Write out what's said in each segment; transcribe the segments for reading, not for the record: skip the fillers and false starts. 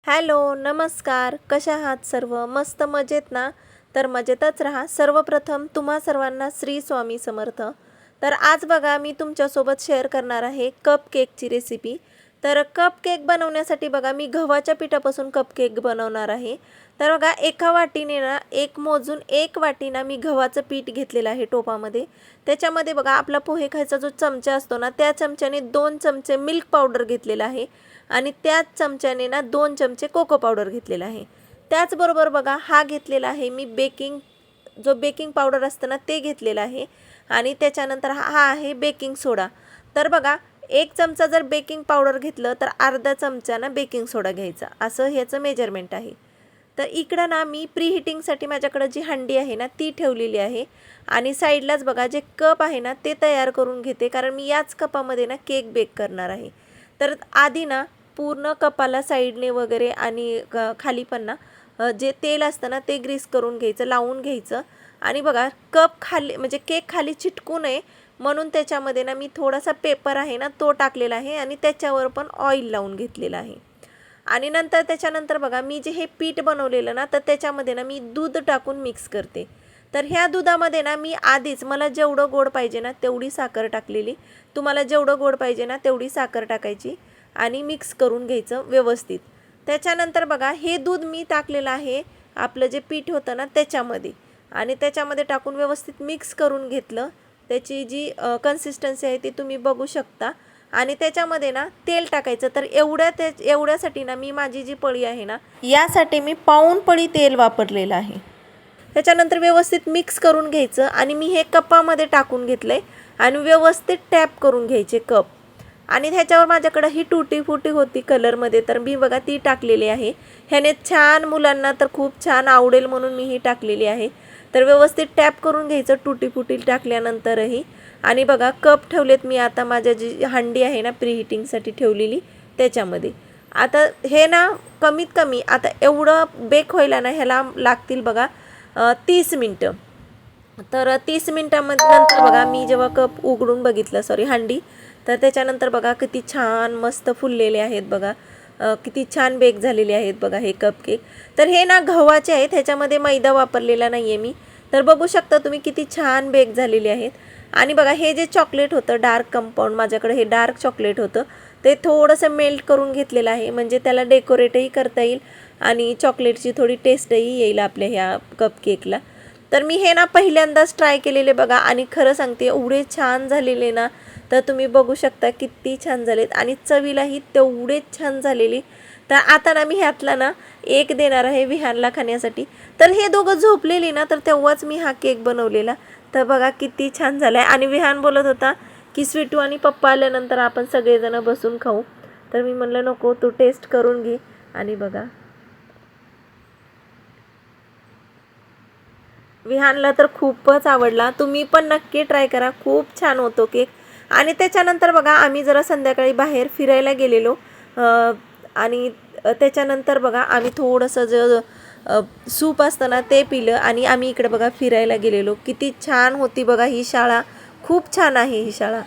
Hello, नमस्कार. कशा आहात सर्व? मस्त मजेत ना? तर मजेतच राहा. सर्वप्रथम तुम्हा सर्वांना श्री स्वामी समर्थ. तर आज बघा मी तुमच्यासोबत शेअर करणार आहे कप केकची रेसिपी. तर कप केक बनवण्यासाठी बघा मी गव्हाच्या पिठापासून कप केक बनवणार आहे. तर बघा एका वाटीने ना एक मोजून एक वाटी ना मी गव्हाचं पीठ घेतलेलं आहे टोपामध्ये. त्याच्यामध्ये बघा आपला पोहे खायचा जो चमचा असतो ना त्या चमच्याने 2 चमचे मिल्क पावडर घेतलेला आहे आणि त्याच चमच्याने ना 2 चमचे कोको पावडर घेतलेला आहे. त्याचबरोबर बघा हा घेतलेला आहे मी बेकिंग पावडर असतं ना ते घेतलेलं आहे आणि त्याच्यानंतर हा आहे बेकिंग सोडा. तर बघा 1 चमचा जर बेकिंग पावडर घेतलं तर अर्धा चमचा ना बेकिंग सोडा घ्यायचा, असं ह्याचं मेजरमेंट आहे. तर इकडं ना मी प्री हिटिंगसाठी माझ्याकडं जी हंडी आहे ना ती ठेवलेली आहे आणि साईडलाच बघा जे कप आहे ना ते तयार करून घेते, कारण मी याच कपामध्ये ना केक बेक करणार आहे. तर आधी ना पूर्ण कपाला साईडने वगैरे आणि खाली पण ना जे तेल असतं ना ते ग्रीस करून घ्यायचं, लावून घ्यायचं. आणि बघा कप खाली म्हणजे केक खाली चिटकू नये म्हणून त्याच्यामध्ये ना मी थोडासा पेपर आहे ना तो टाकलेला आहे आणि त्याच्यावर पण ऑइल लावून घेतलेलं आहे. आणि नंतर त्याच्यानंतर बघा मी जे हे पीठ बनवलेलं ना तर त्याच्यामध्ये ना मी दूध टाकून मिक्स करते. तर ह्या दुधामध्ये ना मी आधीच मला जेवढं गोड पाहिजे ना तेवढी साखर टाकलेली. तुम्हाला जेवढं गोड पाहिजे ना तेवढी साखर टाकायची आणि मिक्स करून घ्यायचं व्यवस्थित. त्याच्यानंतर बघा हे दूध मी टाकलेलं आहे आपलं जे पीठ होतं ना त्याच्यामध्ये आणि त्याच्यामध्ये टाकून व्यवस्थित मिक्स करून घेतलं. त्याची जी कन्सिस्टन्सी आहे ती तुम्ही बघू शकता. आणि त्याच्यामध्ये ना तेल टाकायचं. तर एवढ्यासाठी ना मी माझी जी पळी आहे ना यासाठी मी पाऊण पळी तेल वापरलेलं आहे. त्याच्यानंतर व्यवस्थित मिक्स करून घ्यायचं आणि मी हे कपामध्ये टाकून घेतलंय आणि व्यवस्थित टॅप करून घ्यायचे कप. आणि ह्याच्यावर माझ्याकडं ही टुटी फुटी होती कलरमध्ये तर मी बघा ती टाकलेली आहे. ह्याने छान मुलांना तर खूप छान आवडेल म्हणून मी ही टाकलेली आहे. तर व्यवस्थित टॅप करून घ्यायचं टुटी फुटी टाकल्यानंतरही. आणि बघा कप ठेवलेत मी आता माझ्या जी हंडी आहे ना प्री हिटिंगसाठी ठेवलेली त्याच्यामध्ये. आता हे ना कमीत कमी आता एवढं बेक व्हायला ना ह्याला लागतील बघा 30 मिनटं. तर 30 मिनटामध्ये नंतर बघा मी जेव्हा कप उघडून बघितलं हंडी तर त्याच्यानंतर बघा किती छान मस्त फुललेले आहेत बघा. किती छान बेक झालेले आहेत बघा हे कप केक. तर हे ना गव्हाचे आहेत, ह्याच्यामध्ये मैदा वापरलेला नाही आहे मी. तर बघू शकता तुम्ही किती छान बेक झालेले आहेत. आणि बघा हे जे चॉकलेट होतं डार्क कंपाऊंड माझ्याकडे हे डार्क चॉकलेट होतं ते थोडंसं मेल्ट करून घेतलेलं आहे म्हणजे त्याला डेकोरेटही करता येईल आणि चॉकलेटची थोडी टेस्टही येईल आपल्या ह्या कप केकला. तर मी हे ना पहिल्यांदाच ट्राय केलेले बघा आणि खरं सांगते एवढे छान झालेले ना. तर तुम्ही बघू शकता किती छान झालेत आणि चवीलाही तेवढेच छान झालेली. तर आता ना मी ह्यातला ना एक देणार आहे विहानला खाण्यासाठी. तर हे दोघं झोपलेली ना तर तेव्हाच मी हा केक बनवलेला. तर बघा किती छान झाला आहे आणि विहान बोलत होता की स्वीटू आणि पप्पा आल्यानंतर आपण सगळेजण बसून खाऊ. तर मी म्हणलं नको तू टेस्ट करून घे. आणि बघा विहानला तर खूपच आवडला. तुम्ही पण नक्की ट्राय करा, खूप छान होतो केक. आणि त्याच्यानंतर बघा आम्ही जरा संध्याकाळी बाहेर फिरायला गेलेलो आणि त्याच्यानंतर बघा आम्ही थोडंसं सूप असतं ना ते पिलं आणि आम्ही इकडे बघा फिरायला गेलेलो. किती छान होती बघा ही शाळा, खूप छान आहे ही शाळा.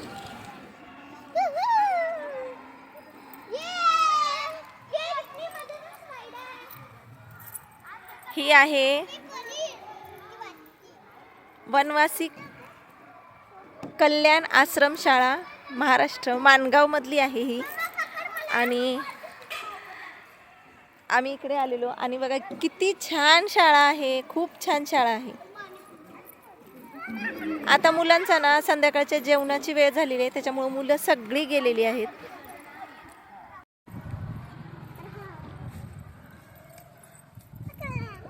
ही आहे वनवासी कल्याण आश्रम शाळा महाराष्ट्र माणगावमधली आहे ही. आणि आम्ही इकडे आलेलो आणि बघा किती छान शाळा आहे, खूप छान शाळा आहे. आता मुलांचा ना संध्याकाळच्या जेवणाची वेळ झालेली आहे त्याच्यामुळे मुलं सगळी गेलेली आहेत.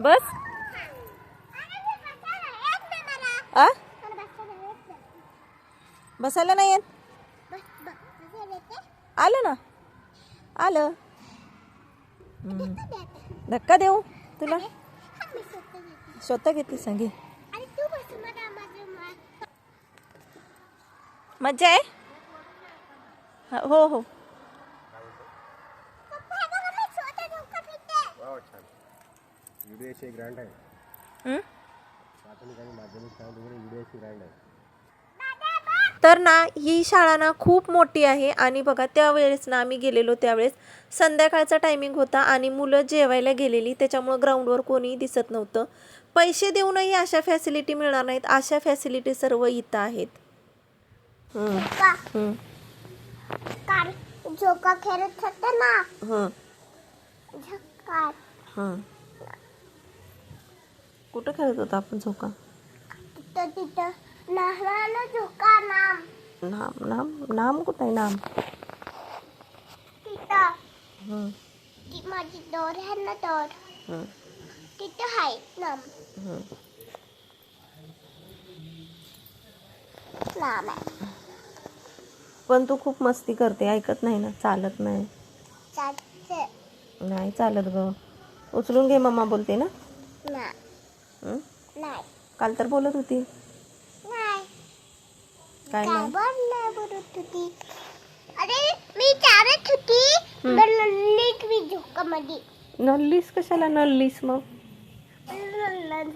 बस आ बसायला नाही येत. आलं ना आलं. धक्का देऊ तुला? स्वतः घेते सांगे. मज्जा आहे. हो हो व्हिडिओची ग्रँड आहे. प्राथमिक आणि माध्यमिक शाळेत व्हिडिओची ग्रँड आहे. तर ना ही शाळा ना खूप मोठी आहे आणि बघा त्यावेळेस ना आम्ही गेलेलो त्यावेळेस संध्याकाळचा टायमिंग होता आणि मुलं जेवायला गेलेली, त्याच्यामुळं ग्राउंडवर कोणी दिसत नव्हतं. पैसे देऊनही अशा फॅसिलिटी मिळणार नाहीत, अशा फॅसिलिटी सर्व इथं आहेत. काल झोका खेळत होते ना. कुठं खेळत होता आपण झोका? तिथं नाहला झोका नाम. नाम नाम नाम कुठं आहे नाम? तिथं ती माझी दोर आहे ना दोर. तिथं आहे नाम. नाम आहे. पण तू खूप मस्ती करते, ऐकत नाही ना, चालत नाही. चालते नाही चालत ग. उचलून घे, मम्मा बोलते ना. नाही. काल तर बोलत होती. नाही. काय नाही बोलत होती. अरे मी चालत होती. नल्लीत मी झोकामध्ये. नल्लीस कशाला नल्लीस मग?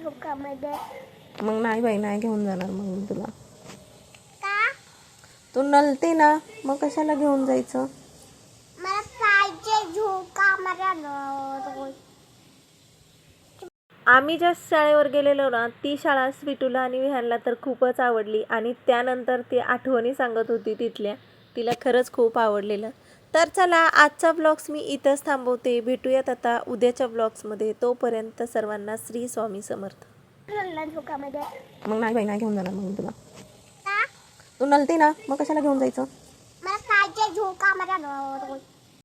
झोकामध्ये. मग नाही बाई, नाही घेऊन जाणार मग मी तुला. का? तू नलते ना, मग कशाला घेऊन जायचं? मला पाहिजे झोका मला. आम्ही ज्या शाळेवर गेलेलो ना, ती शाळा स्वीटूला आणि विहानला तर खूपच आवडली आणि त्यानंतर ती आठवणी सांगत होती तिथल्या. तिला खरंच खूप आवडलेलं. तर चला, आजचा व्लॉग्स मी इथंच थांबवते. भेटूयात आता उद्याच्या व्लॉग्समध्ये. तोपर्यंत सर्वांना श्री स्वामी समर्थ. झोकामध्ये. मग नाही बाई, नाही घेऊन जाणार मग मी तुला. का? तू नलते ना, मग कशाला घेऊन जायचं? मला पाहिजे झोका मला.